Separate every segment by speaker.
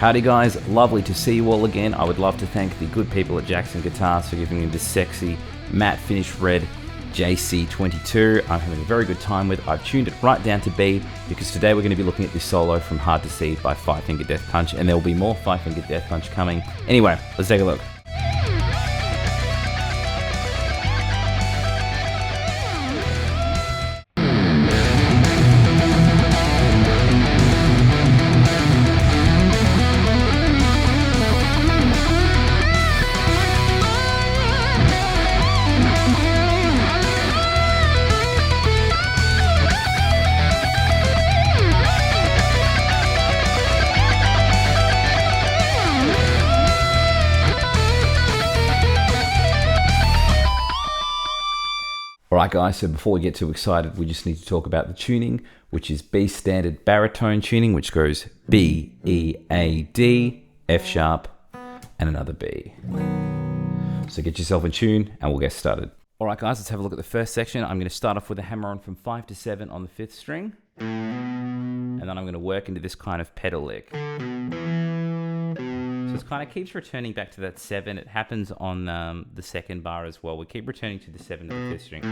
Speaker 1: Howdy guys, lovely to see you all again. I would love to thank the good people at Jackson Guitars for giving me this sexy matte finish red JC22. I'm having a very good time with. I've tuned it right down to B because today we're going to be looking at this solo from Hard to See by Five Finger Death Punch, and there will be more Five Finger Death Punch coming. Anyway, let's take a look. Alright guys, so before we get too excited, we just need to talk about the tuning, which is B standard baritone tuning, which goes B, E, A, D, F sharp, and another B. So get yourself in tune and we'll get started. Alright guys, let's have a look at the first section. I'm going to start off with a hammer-on from 5 to 7 on the 5th string, and then I'm going to work into this kind of pedal lick. So it kind of keeps returning back to that 7. It happens on the second bar as well. We keep returning to the 7 of the 5th string.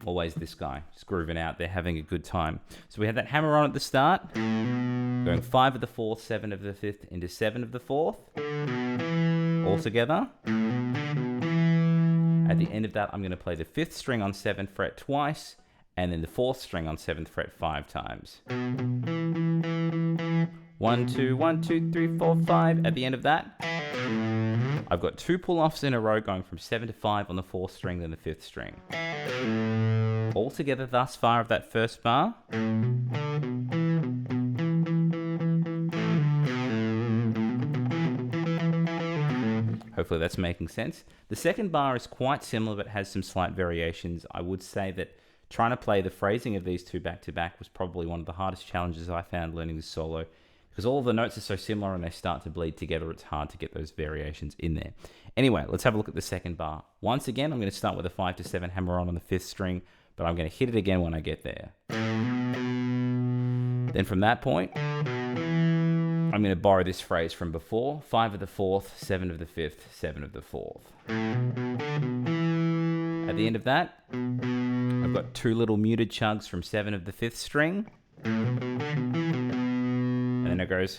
Speaker 1: Always this guy, just grooving out there, having a good time. So we have that hammer on at the start, going 5 of the 4th, 7 of the 5th, into 7 of the 4th, all together. At the end of that, I'm going to play the 5th string on 7th fret twice, and then the 4th string on 7th fret 5 times. 1, 2, 1, 2, 3, 4, 5. At the end of that, I've got 2 pull-offs in a row going from 7 to 5 on the 4th string, then the 5th string. All together thus far of that first bar. Hopefully that's making sense. The second bar is quite similar but has some slight variations. I would say that trying to play the phrasing of these two back to back was probably one of the hardest challenges I found learning this solo, because all of the notes are so similar and they start to bleed together. It's hard to get those variations in there. Anyway, let's have a look at the second bar. Once again, I'm going to start with a 5 to 7 hammer on the 5th string, but I'm going to hit it again when I get there. Then from that point, I'm going to borrow this phrase from before: 5 of the 4th, 7 of the 5th, 7 of the 4th. At the end of that, I've got 2 little muted chugs from 7 of the 5th string. And then it goes.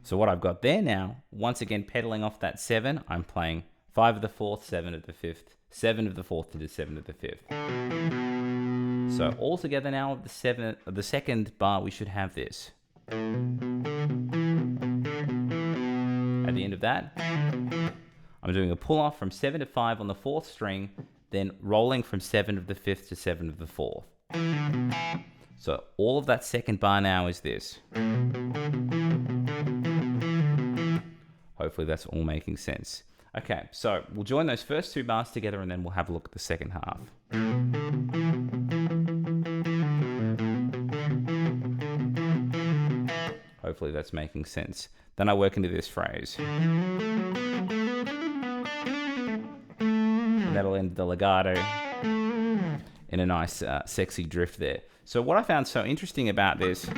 Speaker 1: So what I've got there now, once again pedaling off that 7, I'm playing 5 of the 4th, 7 of the 5th, 7 of the 4th into 7 of the 5th. So all together now of the second bar, we should have this. At the end of that, I'm doing a pull off from 7 to 5 on the 4th string, then rolling from 7 of the 5th to 7 of the 4th. So all of that second bar now is this. Hopefully that's all making sense. Okay, so we'll join those first 2 bars together and then we'll have a look at the second half. Hopefully that's making sense. Then I work into this phrase. And that'll end the legato in a nice sexy drift there. So what I found so interesting about this,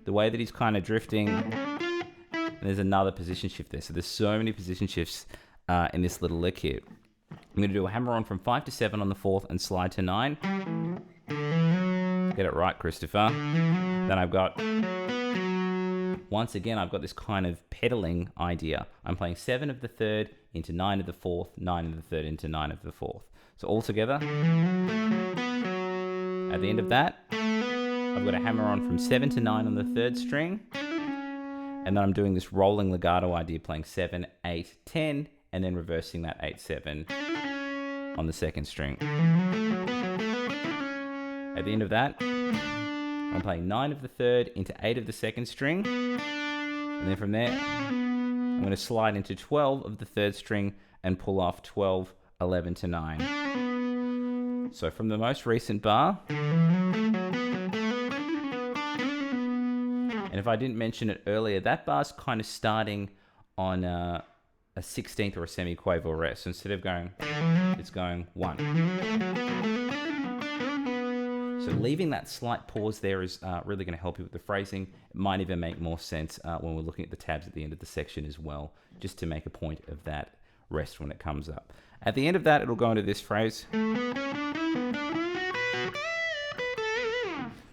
Speaker 1: the way that he's kind of drifting, and there's another position shift there. So there's so many position shifts in this little lick here. I'm going to do a hammer on from 5 to 7 on the 4th and slide to 9. Get it right, Christopher. Then I've got, once again, I've got this kind of pedaling idea. I'm playing 7 of the 3rd into 9 of the 4th, 9 of the 3rd into 9 of the 4th. So all together, at the end of that, I've got a hammer on from 7 to 9 on the 3rd string, and then I'm doing this rolling legato idea, playing 7, 8, 10, and then reversing that 8, 7 on the 2nd string. At the end of that, I'm playing 9 of the 3rd into 8 of the 2nd string, and then from there, I'm going to slide into 12 of the 3rd string and pull off 12, 11 to 9. So from the most recent bar, and if I didn't mention it earlier, that bar's kind of starting on a 16th or a semiquaver rest. So instead of going, it's going 1. So leaving that slight pause there is really going to help you with the phrasing. It might even make more sense when we're looking at the tabs at the end of the section as well, just to make a point of that rest when it comes up. At the end of that, it'll go into this phrase.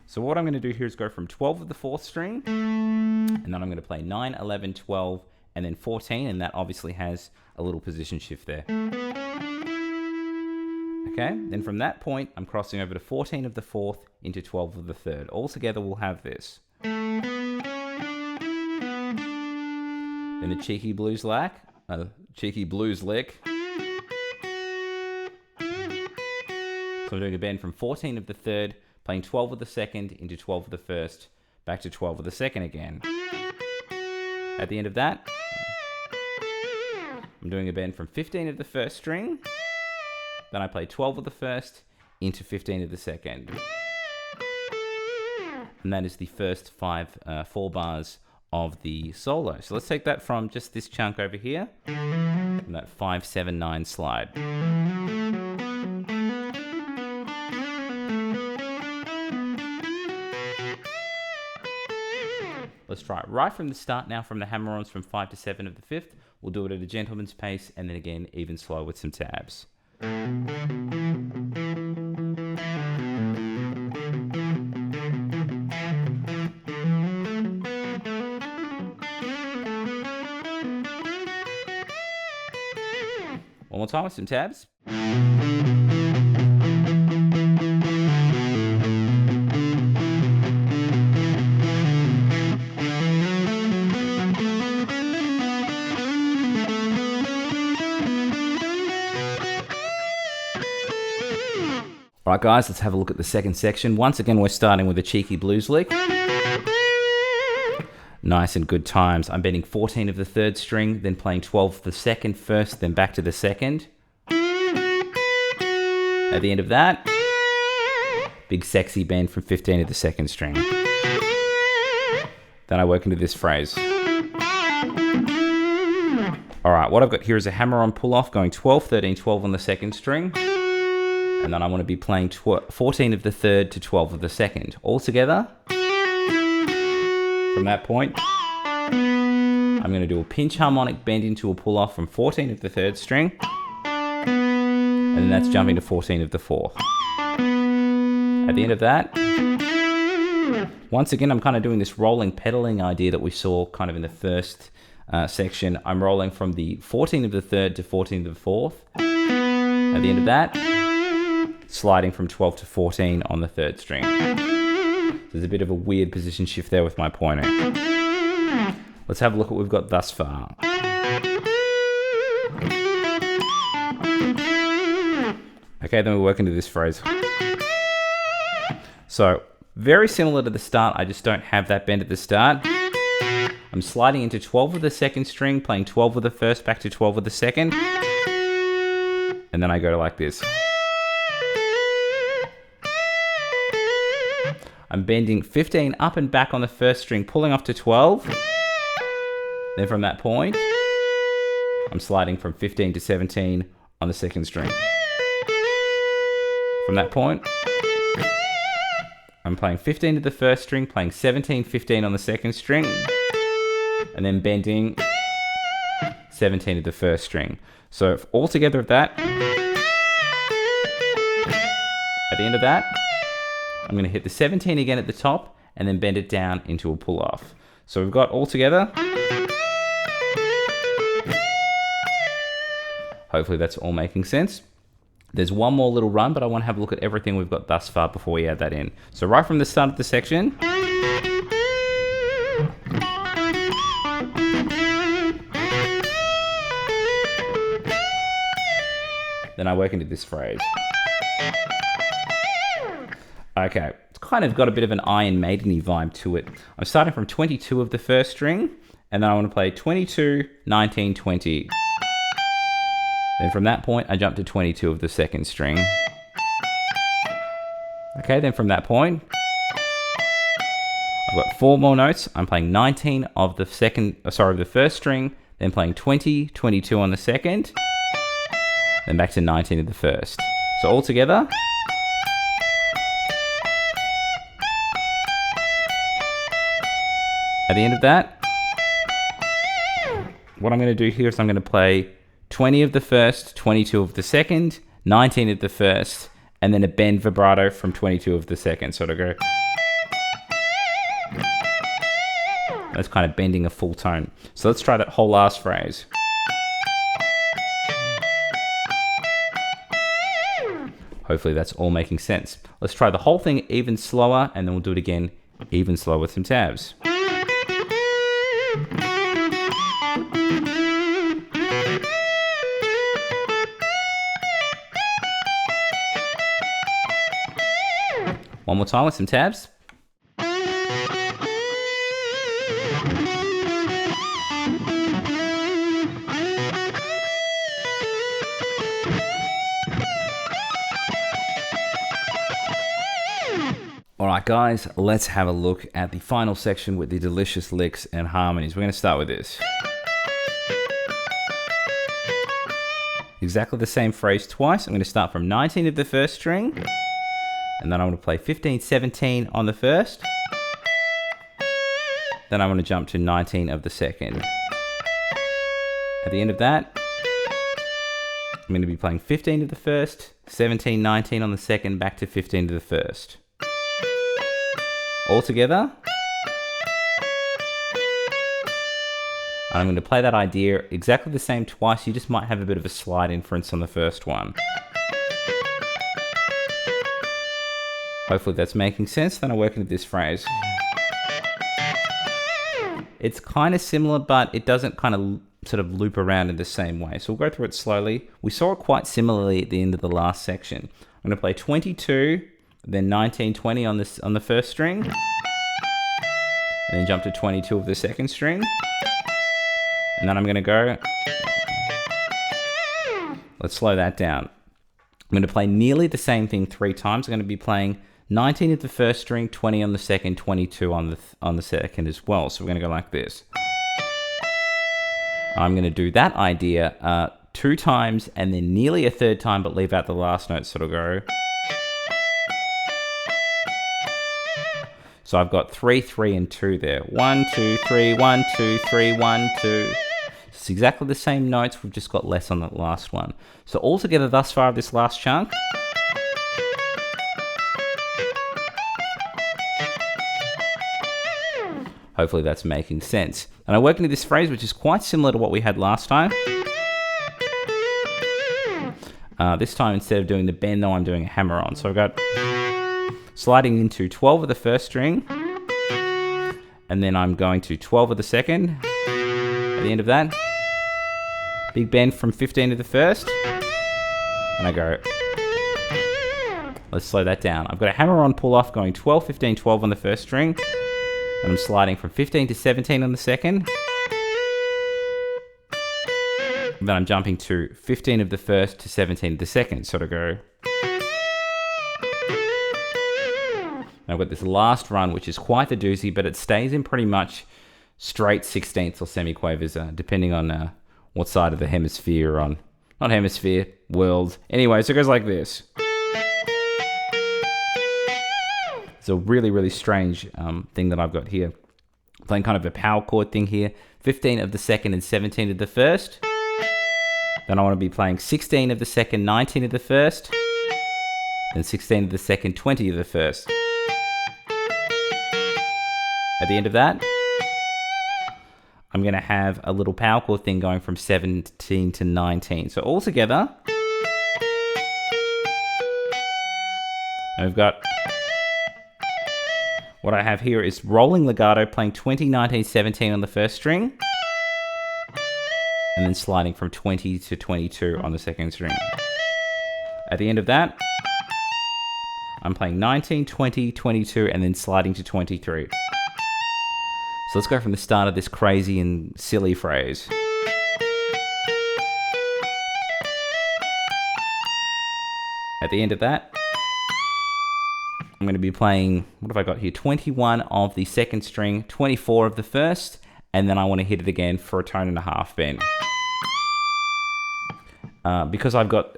Speaker 1: So what I'm going to do here is go from 12 of the 4th string, and then I'm going to play 9, 11, 12, and then 14, and that obviously has a little position shift there. Okay, then from that point, I'm crossing over to 14 of the 4th into 12 of the 3rd. Altogether, we'll have this. Then a cheeky blues lick. So I'm doing a bend from 14 of the 3rd, playing 12 of the 2nd into 12 of the 1st, back to 12 of the 2nd again. At the end of that, I'm doing a bend from 15 of the 1st string, then I play 12 of the 1st into 15 of the 2nd. And that is the first 4 bars of the solo. So let's take that from just this chunk over here, and that 5, 7, 9 slide. Let's try it right from the start now, from the hammer-ons from 5 to 7 of the 5th. We'll do it at a gentleman's pace, and then again, even slow with some tabs. One more time with some tabs. All right, guys, let's have a look at the second section. Once again, we're starting with a cheeky blues lick. Nice and good times. I'm bending 14 of the 3rd string, then playing 12 of the 2nd first, then back to the 2nd. At the end of that, big sexy bend from 15 of the 2nd string. Then I work into this phrase. All right, what I've got here is a hammer-on pull-off going 12, 13, 12 on the 2nd string. And then I want to be playing 14 of the 3rd to 12 of the 2nd. All together, from that point, I'm going to do a pinch harmonic bend into a pull-off from 14 of the 3rd string. And then that's jumping to 14 of the 4th. At the end of that, once again, I'm kind of doing this rolling pedaling idea that we saw kind of in the first section. I'm rolling from the 14 of the 3rd to 14 of the 4th. At the end of that, sliding from 12 to 14 on the 3rd string. There's a bit of a weird position shift there with my pointer. Let's have a look at what we've got thus far. Okay, then we work into this phrase. So, very similar to the start, I just don't have that bend at the start. I'm sliding into 12 of the 2nd string, playing 12 of the 1st, back to 12 of the 2nd. And then I go like this. I'm bending 15 up and back on the 1st string, pulling off to 12. Then from that point, I'm sliding from 15 to 17 on the 2nd string. From that point, I'm playing 15 to the 1st string, playing 17, 15 on the 2nd string, and then bending 17 to the 1st string. So all together of that, at the end of that, I'm going to hit the 17 again at the top and then bend it down into a pull-off. So we've got all together. Hopefully that's all making sense. There's one more little run, but I want to have a look at everything we've got thus far before we add that in. So right from the start of the section, then I work into this phrase. Okay, it's kind of got a bit of an Iron Maiden-y vibe to it. I'm starting from 22 of the 1st string, and then I want to play 22, 19, 20. Then from that point, I jump to 22 of the 2nd string. Okay, then from that point, I've got 4 more notes. I'm playing 19 of the 1st string, then playing 20, 22 on the 2nd, then back to 19 of the 1st. So all together, At the end of that, what I'm going to do here is I'm going to play 20 of the first, 22 of the second, 19 of the first, and then a bend vibrato from 22 of the second. So it'll go. That's kind of bending a full tone. So let's try that whole last phrase. Hopefully that's all making sense. Let's try the whole thing even slower, and then we'll do it again even slower with some tabs. One more time with some tabs. Alright guys, let's have a look at the final section with the delicious licks and harmonies. We're going to start with this. Exactly the same phrase twice. I'm going to start from 19 of the first string, and then I'm going to play 15, 17 on the first. Then I'm going to jump to 19 of the second. At the end of that, I'm going to be playing 15 of the first, 17, 19 on the second, back to 15 to the first. All together. And I'm going to play that idea exactly the same twice. You just might have a bit of a slight inference on the first one. Hopefully that's making sense. Then I work into this phrase. It's kind of similar, but it doesn't kind of sort of loop around in the same way. So we'll go through it slowly. We saw it quite similarly at the end of the last section. I'm going to play 22, then 19, 20 on the first string, and then jump to 22 of the second string. And then I'm going to go. Let's slow that down. I'm going to play nearly the same thing 3 times. I'm going to be playing 19 at the first string, 20 on the second, 22 on the second as well. So we're going to go like this. I'm going to do that idea 2 times and then nearly a 3rd time, but leave out the last note, so it'll go. So I've got 3, 3, and 2 there. 1, 2, 3, 1, 2, 3, 1, 2. It's exactly the same notes. We've just got less on that last one. So altogether thus far, this last chunk. Hopefully that's making sense. And I work into this phrase, which is quite similar to what we had last time. This time, instead of doing the bend, though, I'm doing a hammer on. So I've got sliding into 12 of the first string, and then I'm going to 12 of the second. At the end of that, big bend from 15 to the first, and I go. Let's slow that down. I've got a hammer on pull off going 12, 15, 12 on the first string, and I'm sliding from 15 to 17 on the second. Then I'm jumping to 15 of the first to 17 of the second, so to go. I've got this last run, which is quite the doozy, but it stays in pretty much straight 16ths or semiquavers, depending on what side of the hemisphere you're on. Not hemisphere, world. Anyway, so it goes like this. It's a really, really strange thing that I've got here. Playing kind of a power chord thing here. 15 of the second and 17 of the first. Then I want to be playing 16 of the second, 19 of the first. Then 16 of the second, 20 of the first. At the end of that, I'm going to have a little power chord thing going from 17 to 19. So all together, and we've got, what I have here is rolling legato, playing 20, 19, 17 on the first string, and then sliding from 20 to 22 on the second string. At the end of that, I'm playing 19, 20, 22, and then sliding to 23. So let's go from the start of this crazy and silly phrase. At the end of that, I'm going to be playing, what have I got here? 21 of the second string, 24 of the first, and then I want to hit it again for a tone and a half bend. Because I've got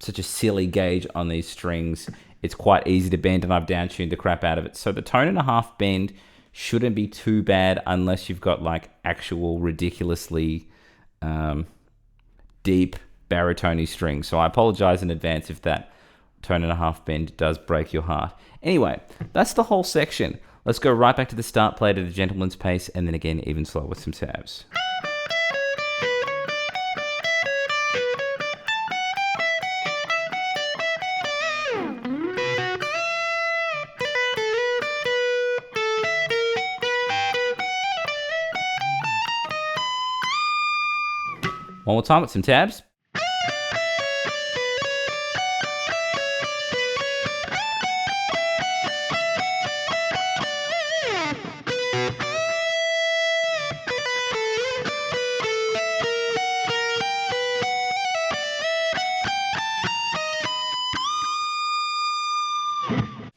Speaker 1: such a silly gauge on these strings, it's quite easy to bend, and I've downtuned the crap out of it. So the tone and a half bend shouldn't be too bad unless you've got like actual ridiculously deep baritone strings. So I apologize in advance if that tone and a half bend does break your heart. Anyway, that's the whole section. Let's go right back to the start, play it at a gentleman's pace, and then again even slower with some tabs. One more time with some tabs.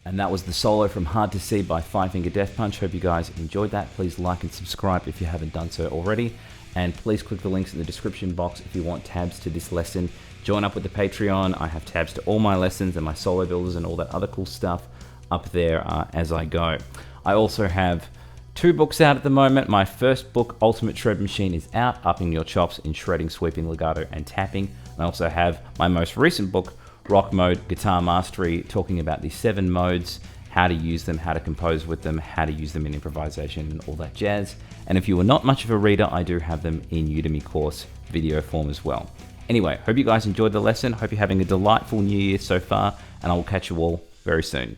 Speaker 1: And that was the solo from Hard to See by Five Finger Death Punch. Hope you guys enjoyed that. Please like and subscribe if you haven't done so already. And please click the links in the description box if you want tabs to this lesson. Join up with the Patreon. I have tabs to all my lessons and my solo builders and all that other cool stuff up there as I go. I also have 2 books out at the moment. My first book, Ultimate Shred Machine, is out, upping your chops in shredding, sweeping, legato, and tapping. And I also have my most recent book, Rock Mode Guitar Mastery, talking about the 7 modes, how to use them, how to compose with them, how to use them in improvisation and all that jazz. And if you are not much of a reader, I do have them in Udemy course video form as well. Anyway, hope you guys enjoyed the lesson. Hope you're having a delightful new year so far, and I will catch you all very soon.